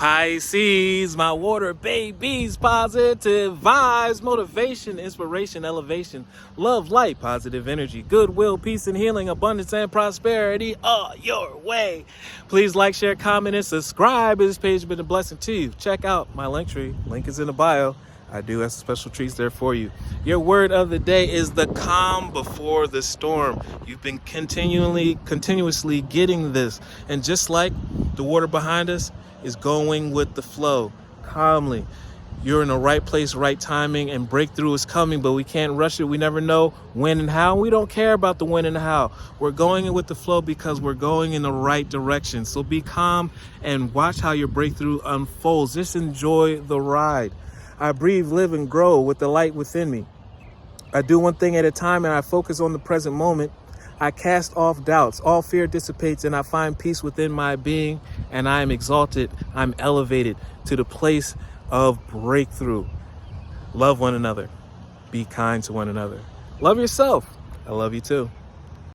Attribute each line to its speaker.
Speaker 1: Pisces, my water babies, positive vibes, motivation, inspiration, elevation, love, light, positive energy, goodwill, peace and healing, abundance and prosperity all your way. Please like, share, comment, and subscribe. This page has been a blessing to you. Check out my LinkTree. Link is in the bio. I do have some special treats there for you. Your word of the day is the calm before the storm. You've been continuously getting this. And just like the water behind us is going with the flow, calmly. You're in the right place, right timing, and breakthrough is coming, but we can't rush it. We never know when and how. We don't care about the when and how. We're going in with the flow because we're going in the right direction. So be calm and watch how your breakthrough unfolds. Just enjoy the ride. I breathe, live, and grow with the light within me. I do one thing at a time and I focus on the present moment. I cast off doubts. All fear dissipates and I find peace within my being, and I am exalted. I'm elevated to the place of breakthrough. Love one another. Be kind to one another. Love yourself. I love you too.